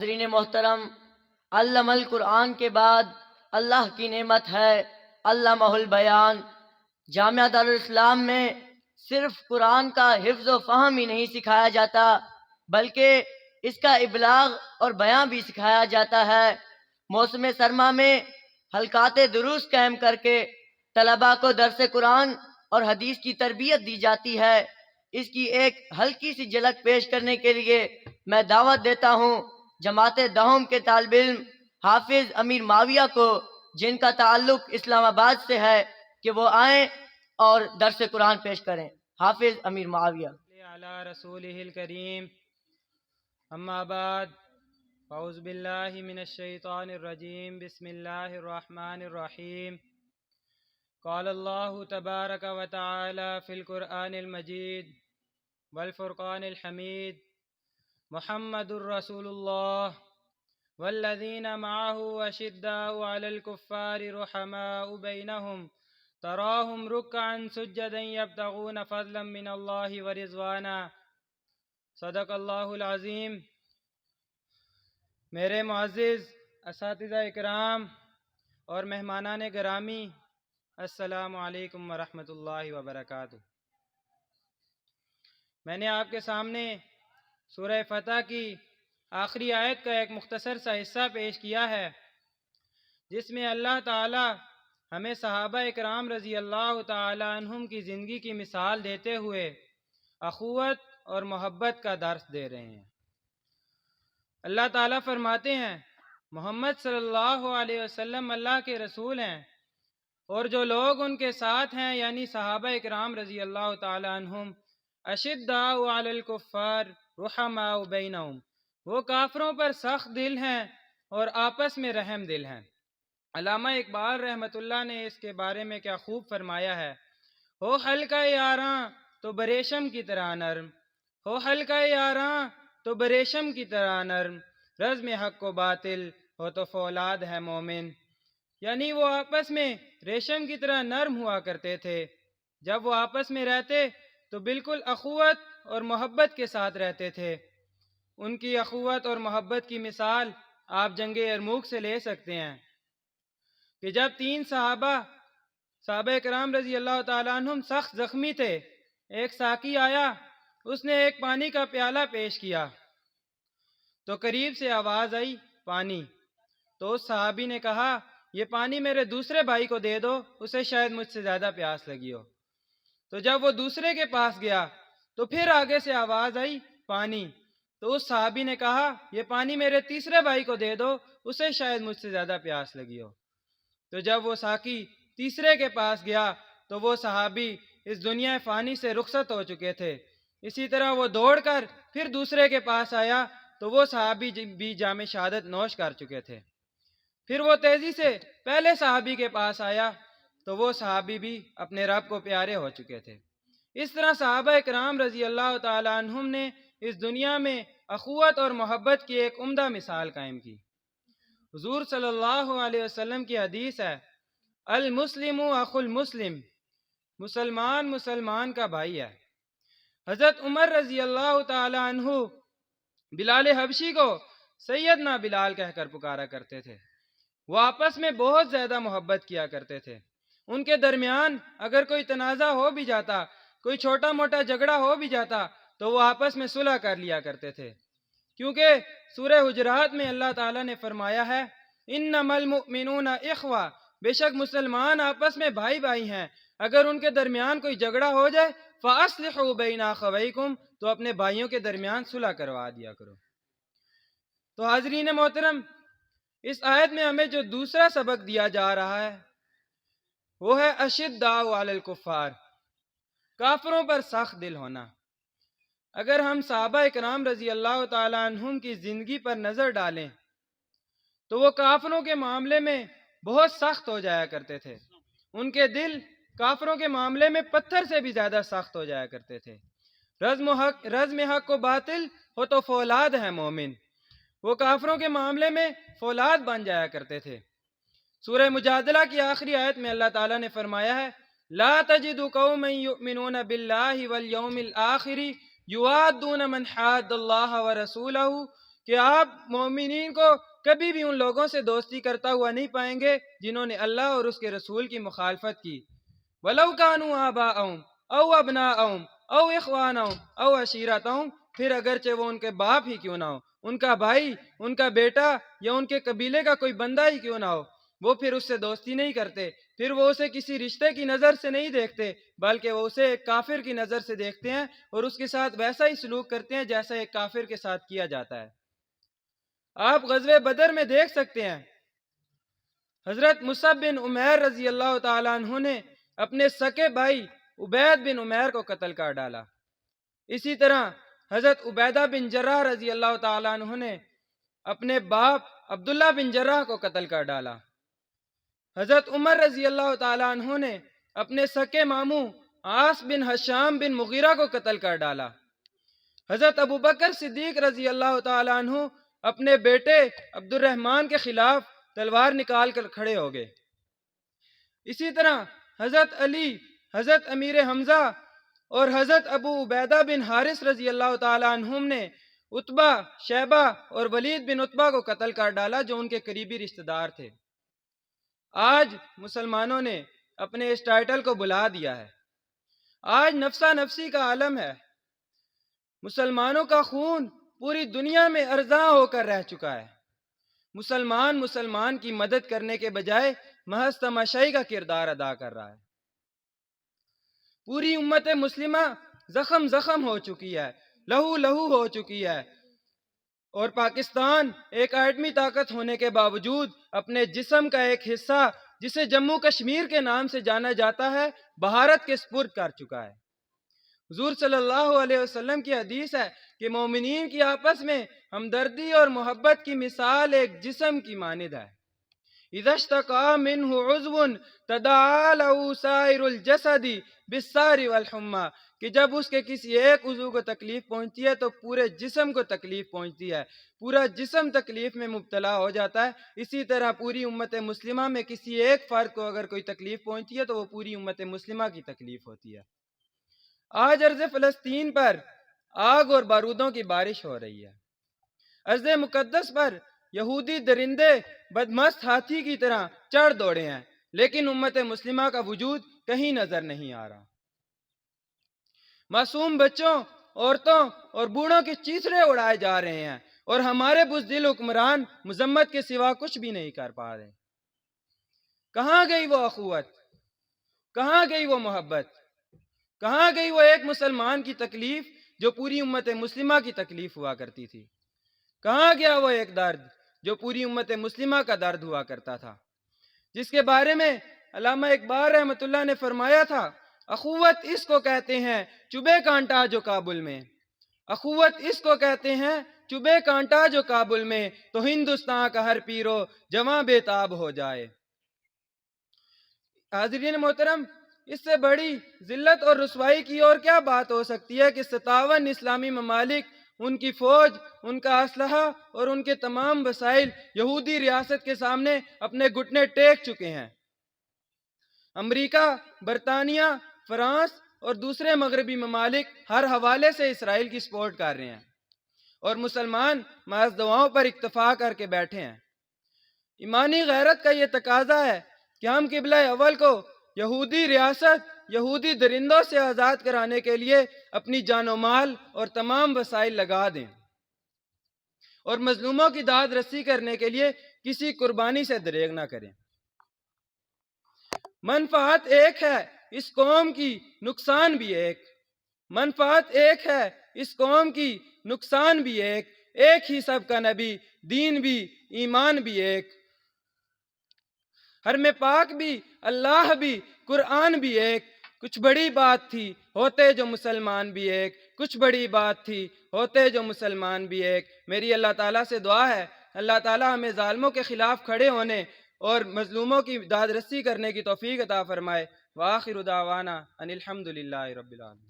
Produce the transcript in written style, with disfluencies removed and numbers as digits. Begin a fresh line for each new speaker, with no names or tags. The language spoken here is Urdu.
ناظرین محترم، علم القرآن کے بعد اللہ کی نعمت ہے علامہ البیان۔ جامعہ دارالاسلام میں صرف قرآن کا حفظ و فہم ہی نہیں سکھایا جاتا، بلکہ اس کا ابلاغ اور بیان بھی سکھایا جاتا ہے۔ موسم سرما میں حلقات دروس قائم کر کے طلباء کو درس قرآن اور حدیث کی تربیت دی جاتی ہے۔ اس کی ایک ہلکی سی جھلک پیش کرنے کے لیے میں دعوت دیتا ہوں جماعت دہم کے طالب علم حافظ امیر معاویہ کو، جن کا تعلق اسلام آباد سے ہے، کہ وہ آئیں اور درس قرآن پیش کریں۔ حافظ امیر معاویہ۔
علی رسولہ الکریم، اما بعد، اعوذ باللہ من الشیطان الرجیم، بسم اللہ الرحمن الرحیم۔ قال اللہ تبارک و تعالی فی القرآن المجید والفرقان الحمید، محمد الرسول اللہ والذین معه اشداء علی الکفار رحماء بینہم تراہم رکعا سجدا یبتغون فضلا من اللہ ورضوانا، صدق اللہ العظیم۔ میرے معزز اساتذہ اکرام اور مہمانان گرامی، السلام علیکم ورحمۃ اللہ وبرکاتہ۔ میں نے آپ کے سامنے سورہ فتح کی آخری آیت کا ایک مختصر سا حصہ پیش کیا ہے، جس میں اللہ تعالی ہمیں صحابہ اکرام رضی اللہ تعالی عنہم کی زندگی کی مثال دیتے ہوئے اخوت اور محبت کا درس دے رہے ہیں۔ اللہ تعالیٰ فرماتے ہیں محمد صلی اللہ علیہ وسلم اللہ کے رسول ہیں، اور جو لوگ ان کے ساتھ ہیں یعنی صحابہ اکرام رضی اللہ تعالی عنہم، اشداء علی الکفار رحماء بینہم، وہ کافروں پر سخت دل ہیں اور آپس میں رحم دل ہیں۔ علامہ اقبال رحمۃ اللہ نے اس کے بارے میں کیا خوب فرمایا ہے: ہو حلقہ یاراں تو بریشم کی طرح نرم، ہو حلقہ یاراں تو بریشم کی طرح نرم، رزم حق و باطل ہو تو فولاد ہے مومن۔ یعنی وہ آپس میں ریشم کی طرح نرم ہوا کرتے تھے۔ جب وہ آپس میں رہتے تو بالکل اخوت اور محبت کے ساتھ رہتے تھے۔ ان کی اخوت اور محبت کی مثال آپ جنگ یرموک سے لے سکتے ہیں کہ جب تین صحابہ کرام رضی اللہ تعالیٰ عنہم سخت زخمی تھے، ایک ساقی آیا، اس نے ایک پانی کا پیالہ پیش کیا تو قریب سے آواز آئی پانی، تو اس صحابی نے کہا یہ پانی میرے دوسرے بھائی کو دے دو، اسے شاید مجھ سے زیادہ پیاس لگی ہو۔ تو جب وہ دوسرے کے پاس گیا تو پھر آگے سے آواز آئی پانی، تو اس صحابی نے کہا یہ پانی میرے تیسرے بھائی کو دے دو، اسے شاید مجھ سے زیادہ پیاس لگی ہو۔ تو جب وہ ساقی تیسرے کے پاس گیا تو وہ صحابی اس دنیا فانی سے رخصت ہو چکے تھے۔ اسی طرح وہ دوڑ کر پھر دوسرے کے پاس آیا تو وہ صحابی بھی جام شہادت نوش کر چکے تھے۔ پھر وہ تیزی سے پہلے صحابی کے پاس آیا تو وہ صحابی بھی اپنے رب کو پیارے ہو چکے تھے۔ اس طرح صحابہ اکرام رضی اللہ تعالی عنہم نے اس دنیا میں اخوت اور محبت کی ایک عمدہ مثال قائم کی۔ حضور صلی اللہ علیہ وسلم کی حدیث ہے، المسلم اخو المسلم، مسلمان مسلمان کا بھائی ہے۔ حضرت عمر رضی اللہ تعالی عنہ بلال حبشی کو سیدنا بلال کہہ کر پکارا کرتے تھے۔ وہ آپس میں بہت زیادہ محبت کیا کرتے تھے۔ ان کے درمیان اگر کوئی تنازع ہو بھی جاتا، کوئی چھوٹا موٹا جھگڑا ہو بھی جاتا، تو وہ آپس میں صلح کر لیا کرتے تھے، کیونکہ سورہ حجرات میں اللہ تعالیٰ نے فرمایا ہے انما المؤمنون اخوہ، بے شک مسلمان آپس میں بھائی بھائی ہیں، اگر ان کے درمیان کوئی جھگڑا ہو جائے فَأَصْلِحُوا بَيْنَ أَخَوَيْكُمْ، تو اپنے بھائیوں کے درمیان صلح کروا دیا کرو۔ تو حاضرین محترم، اس آیت میں ہمیں جو دوسرا سبق دیا جا رہا ہے وہ ہے اشداء علی الکفار، کافروں پر سخت دل ہونا۔ اگر ہم صحابہ اکرام رضی اللہ تعالی عنہم کی زندگی پر نظر ڈالیں تو وہ کافروں کے معاملے میں بہت سخت ہو جایا کرتے تھے۔ ان کے دل کافروں کے معاملے میں پتھر سے بھی زیادہ سخت ہو جایا کرتے تھے۔ رزم حق و باطل ہو تو فولاد ہے مومن، وہ کافروں کے معاملے میں فولاد بن جایا کرتے تھے۔ سورہ مجادلہ کی آخری آیت میں اللہ تعالیٰ نے فرمایا ہے لا تجد قوما یؤمنون باللہ والیوم الآخر یوادون من حاد اللہ ورسولہ، کہ آپ مومنین کو کبھی بھی ان لوگوں سے دوستی کرتا ہوا نہیں پائیں گے جنہوں نے اللہ اور اس کے رسول کی مخالفت کی۔ وَلَوْ كَانُوا آبَاءَهُمْ أَوْ أَبْنَاءَهُمْ أَوْ إِخْوَانَهُمْ أَوْ عَشِيرَتَهُمْ، پھر اگرچہ وہ ان کے باپ ہی کیوں نہ ہو، ان کا بھائی، ان کا بیٹا یا ان کے قبیلے کا کوئی بندہ ہی کیوں نہ ہو، وہ پھر اس سے دوستی نہیں کرتے، پھر وہ اسے کسی رشتے کی نظر سے نہیں دیکھتے، بلکہ وہ اسے ایک کافر کی نظر سے دیکھتے ہیں اور اس کے ساتھ ویسا ہی سلوک کرتے ہیں جیسا ایک کافر کے ساتھ کیا جاتا ہے۔ آپ غزوہ بدر میں دیکھ سکتے ہیں حضرت مصعب بن عمیر رضی اللہ تعالیٰ عنہ نے اپنے سکے بھائی عبید بن عمیر کو قتل کر ڈالا۔ اسی طرح حضرت عبیدہ بن جراح رضی اللہ تعالیٰ عنہ نے اپنے باپ عبداللہ بن جراح کو قتل کر ڈالا۔ حضرت عمر رضی اللہ تعالیٰ عنہ نے اپنے سکے ماموں عاص بن ہشام بن مغیرہ کو قتل کر ڈالا۔ حضرت ابوبکر صدیق رضی اللہ تعالیٰ عنہ اپنے بیٹے عبد الرحمن کے خلاف تلوار نکال کر کھڑے ہو گئے۔ اسی طرح حضرت علی، حضرت امیر حمزہ اور حضرت ابو عبیدہ بن حارث رضی اللہ تعالیٰ عنہم نے عتبہ، شیبہ اور ولید بن عتبہ کو قتل کر ڈالا جو ان کے قریبی رشتہ دار تھے۔ آج مسلمانوں نے اپنے اس ٹائٹل کو بلا دیا ہے۔ آج نفسا نفسی کا عالم ہے۔ مسلمانوں کا خون پوری دنیا میں ارزاں ہو کر رہ چکا ہے۔ مسلمان کی مدد کرنے کے بجائے محض تماشائی کا کردار ادا کر رہا ہے۔ پوری امت مسلمہ زخم زخم ہو چکی ہے، لہو لہو ہو چکی ہے، اور پاکستان ایک ایٹمی طاقت ہونے کے باوجود اپنے جسم کا ایک حصہ جسے جموں کشمیر کے نام سے جانا جاتا ہے بھارت کے سپرد کر چکا ہے۔ حضور صلی اللہ علیہ وسلم کی حدیث ہے کہ مومنین کی آپس میں ہمدردی اور محبت کی مثال ایک جسم کی مانند ہے۔ اذا اشتکا منہ عضو تداعی لہ سائر الجسد بالسہر والحمى، کہ جب اس کے کسی ایک عضو کو تکلیف پہنچتی ہے تو پورے جسم کو تکلیف پہنچتی ہے، پورا جسم تکلیف میں مبتلا ہو جاتا ہے۔ اسی طرح پوری امت مسلمہ میں کسی ایک فرد کو اگر کوئی تکلیف پہنچتی ہے تو وہ پوری امت مسلمہ کی تکلیف ہوتی ہے۔ آج ارض فلسطین پر آگ اور بارودوں کی بارش ہو رہی ہے۔ ارض مقدس پر یہودی درندے بدمست ہاتھی کی طرح چڑھ دوڑے ہیں، لیکن امت مسلمہ کا وجود کہیں نظر نہیں آ رہا۔ معصوم بچوں، عورتوں اور بوڑھوں کے چیثڑے اڑائے جا رہے ہیں اور ہمارے بزدل حکمران مذمت کے سوا کچھ بھی نہیں کر پا رہے۔ کہاں گئی وہ اخوت؟ کہاں گئی وہ محبت؟ کہاں گئی وہ ایک مسلمان کی تکلیف جو پوری امت مسلمہ کی تکلیف ہوا کرتی تھی؟ کہاں گیا وہ ایک درد جو پوری امت مسلمہ کا درد ہوا کرتا تھا، جس کے بارے میں علامہ اقبال رحمۃ اللہ نے فرمایا تھا، اخوت اس کو کہتے ہیں چبھے کانٹا جو کابل میں، اخوت اس کو کہتے ہیں چبھے کانٹا جو کابل میں، تو ہندوستان کا ہر پیرو جواں بے تاب ہو جائے۔ حاضرین محترم، اس سے بڑی ذلت اور رسوائی کی اور کیا بات ہو سکتی ہے کہ 57 اسلامی ممالک، ان کی فوج، ان کا اسلحہ اور ان کے تمام وسائل یہودی ریاست کے سامنے اپنے گھٹنے ٹیک چکے ہیں۔ امریکہ، برطانیہ، فرانس اور دوسرے مغربی ممالک ہر حوالے سے اسرائیل کی سپورٹ کر رہے ہیں، اور مسلمان محض دعاؤں پر اکتفا کر کے بیٹھے ہیں۔ ایمانی غیرت کا یہ تقاضا ہے کہ ہم قبلہ اول کو یہودی ریاست، یہودی درندوں سے آزاد کرانے کے لیے اپنی جان و مال اور تمام وسائل لگا دیں، اور مظلوموں کی داد رسی کرنے کے لیے کسی قربانی سے دریغ نہ کریں۔ منفعت ایک ہے، اس قوم کی نقصان بھی ایک، منفعت ایک ہے، اس قوم کی نقصان بھی ایک ہی سب کا نبی، دین بھی، ایمان بھی ایک، حرم پاک بھی، اللہ بھی، قرآن بھی ایک۔ کچھ بڑی بات تھی ہوتے جو مسلمان بھی ایک، کچھ بڑی بات تھی ہوتے جو مسلمان بھی ایک۔ میری اللہ تعالیٰ سے دعا ہے، اللہ تعالیٰ ہمیں ظالموں کے خلاف کھڑے ہونے اور مظلوموں کی داد رسی کرنے کی توفیق عطا فرمائے۔ وآخر دعوانا ان الحمد للہ رب العالمین۔